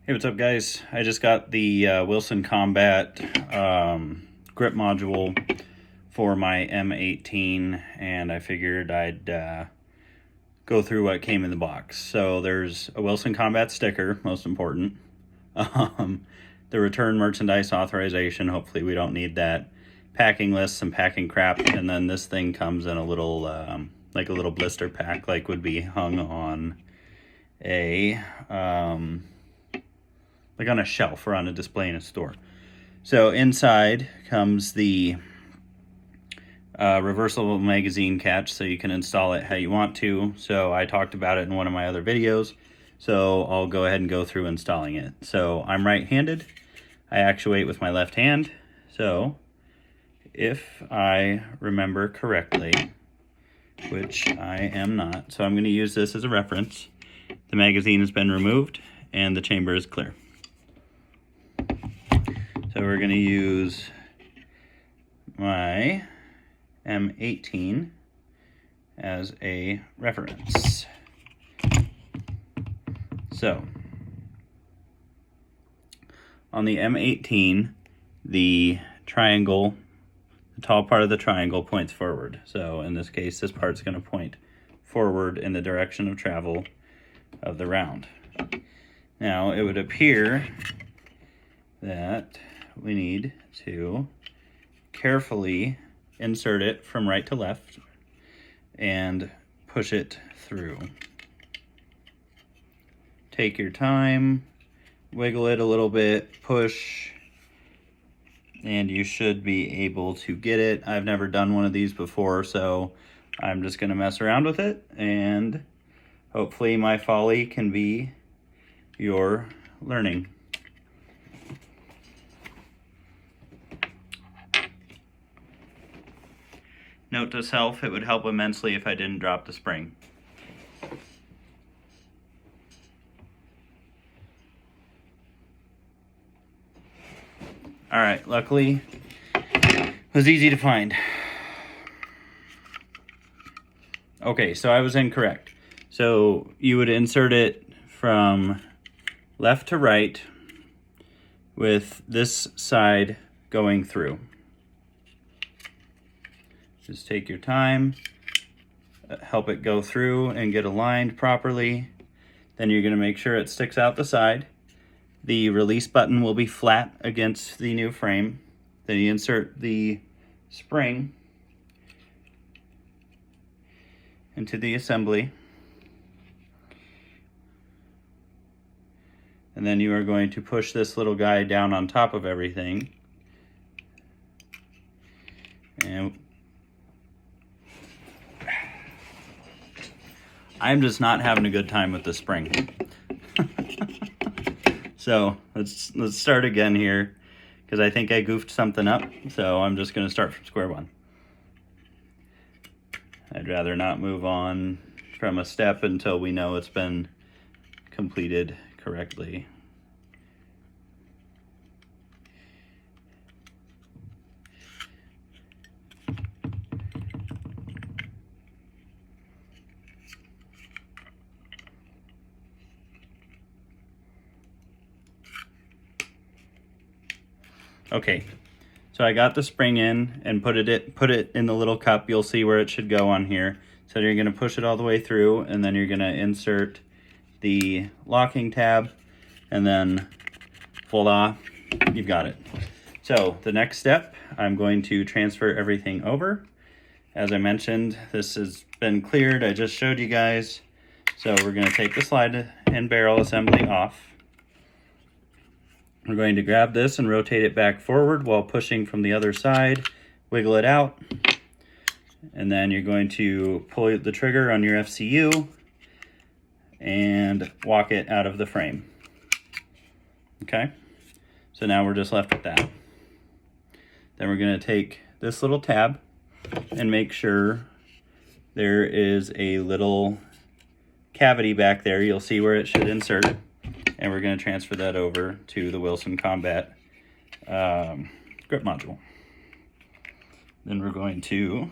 Hey, what's up guys? I just got the Wilson Combat grip module for my M18 and I figured I'd go through what came in the box. So there's a Wilson Combat sticker, most important. The return merchandise authorization, hopefully we don't need that. Packing list, some packing crap, and then this thing comes in a little like a little blister pack, like would be hung on a like on a shelf or on a display in a store. So inside comes the reversible magazine catch, so you can install it how you want to. So I talked about it in one of my other videos, so I'll go ahead and go through installing it. So I'm right-handed. I actuate with my left hand. So if I remember correctly, which I am not, so I'm going to use this as a reference. The magazine has been removed and the chamber is clear. So we're going to use my M18 as a reference. So on the M18, the triangle, the tall part of the triangle points forward. So in this case, this part's going to point forward in the direction of travel of the round. Now it would appear that we need to carefully insert it from right to left and push it through. Take your time, wiggle it a little bit, push, and you should be able to get it. I've never done one of these before, so I'm just going to mess around with it, and hopefully my folly can be your learning. Note to self, it would help immensely if I didn't drop the spring. All right, luckily it was easy to find. Okay, so I was incorrect. So you would insert it from left to right with this side going through. Just take your time, help it go through and get aligned properly. Then you're going to make sure it sticks out the side. The release button will be flat against the new frame. Then you insert the spring into the assembly. And then you are going to push this little guy down on top of everything. And I'm just not having a good time with the spring. So let's start again here, because I think I goofed something up. So I'm just going to start from square one. I'd rather not move on from a step until we know it's been completed correctly. Okay, so I got the spring in and put it in the little cup. You'll see where it should go on here. So you're going to push it all the way through, and then you're going to insert the locking tab, and then voila, you've got it. So the next step, I'm going to transfer everything over. As I mentioned, this has been cleared. I just showed you guys. So we're going to take the slide and barrel assembly off. We're going to grab this and rotate it back forward while pushing from the other side, wiggle it out, and then you're going to pull the trigger on your FCU and walk it out of the frame. Okay, so now we're just left with that. Then we're going to take this little tab and make sure there is a little cavity back there. You'll see where it should insert. And we're going to transfer that over to the Wilson Combat grip module. Then we're going to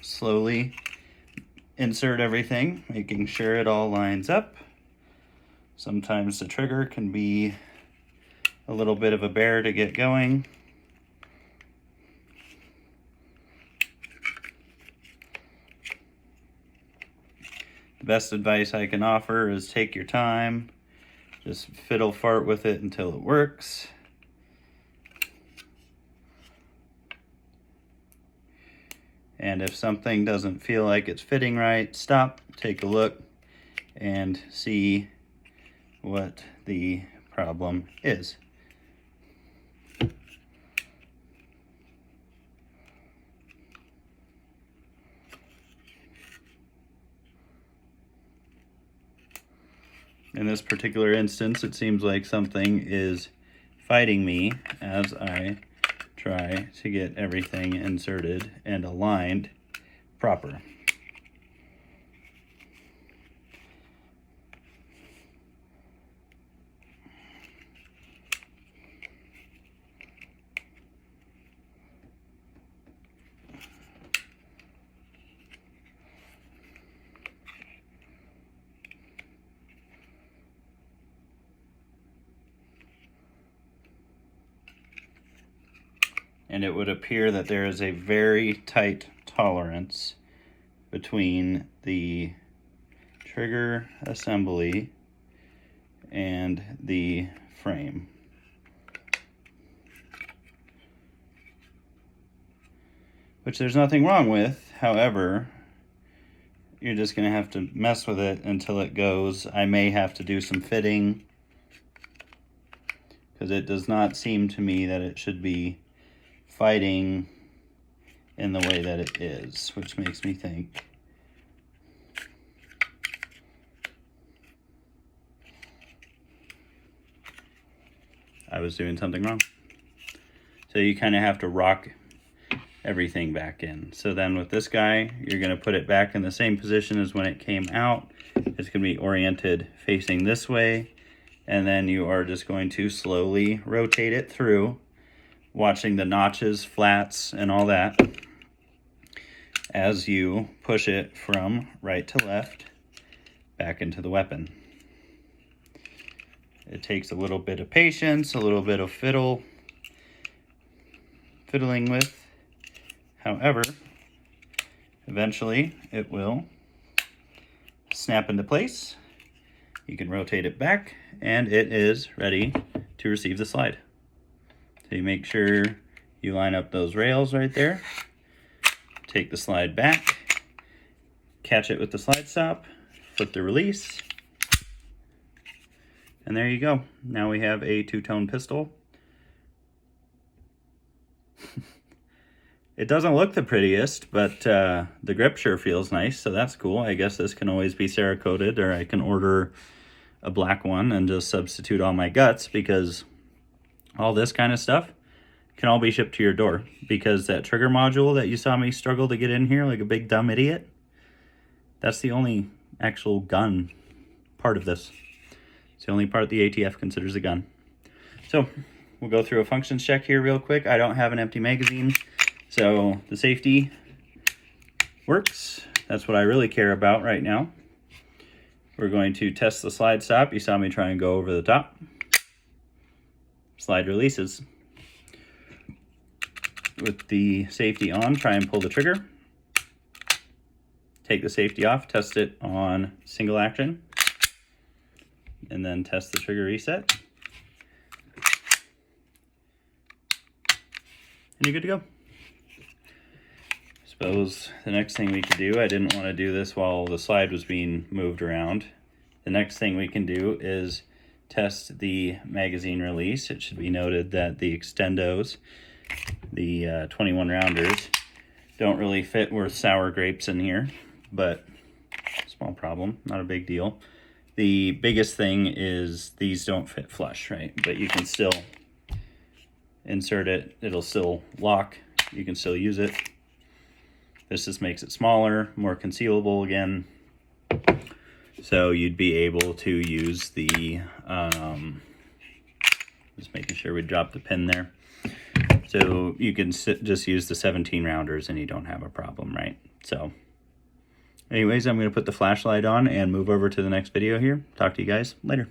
slowly insert everything, making sure it all lines up. Sometimes the trigger can be a little bit of a bear to get going. The best advice I can offer is take your time. Just fiddle fart with it until it works. And if something doesn't feel like it's fitting right, stop, take a look, and see what the problem is. In this particular instance, it seems like something is fighting me as I try to get everything inserted and aligned proper. And it would appear that there is a very tight tolerance between the trigger assembly and the frame. Which there's nothing wrong with. However, you're just going to have to mess with it until it goes. I may have to do some fitting, because it does not seem to me that it should be fighting in the way that it is, which makes me think I was doing something wrong. So you kind of have to rock everything back in. So then with this guy, you're going to put it back in the same position as when it came out. It's going to be oriented facing this way, and then you are just going to slowly rotate it through, watching the notches, flats, and all that as you push it from right to left back into the weapon. It takes a little bit of patience, a little bit of fiddling with. However, eventually it will snap into place. You can rotate it back, and it is ready to receive the slide. So you make sure you line up those rails right there. Take the slide back, catch it with the slide stop, flip the release, and there you go. Now we have a two-tone pistol. It doesn't look the prettiest, but the grip sure feels nice, so that's cool. I guess this can always be Cerakoted, or I can order a black one and just substitute all my guts, because all this kind of stuff can all be shipped to your door, because that trigger module that you saw me struggle to get in here like a big dumb idiot, that's the only actual gun part of this. It's the only part the ATF considers a gun. So we'll go through a functions check here real quick. I don't have an empty magazine, so the safety works. That's what I really care about right now. We're going to test the slide stop. You saw me try and go over the top. Slide releases. With the safety on, try and pull the trigger. Take the safety off, test it on single action, and then test the trigger reset. And you're good to go. Suppose the next thing we could do, I didn't want to do this while the slide was being moved around. The next thing we can do is test the magazine release. It should be noted that the extendos, the 21 rounders, don't really fit worth sour grapes in here, but small problem, not a big deal. The biggest thing is these don't fit flush, right? But you can still insert it. It'll still lock. You can still use it. This just makes it smaller, more concealable again. So you'd be able to use the, just making sure we drop the pin there. So you can just use the 17 rounders and you don't have a problem, right? So Anyways, I'm going to put the flashlight on and move over to the next video here. Talk to you guys later.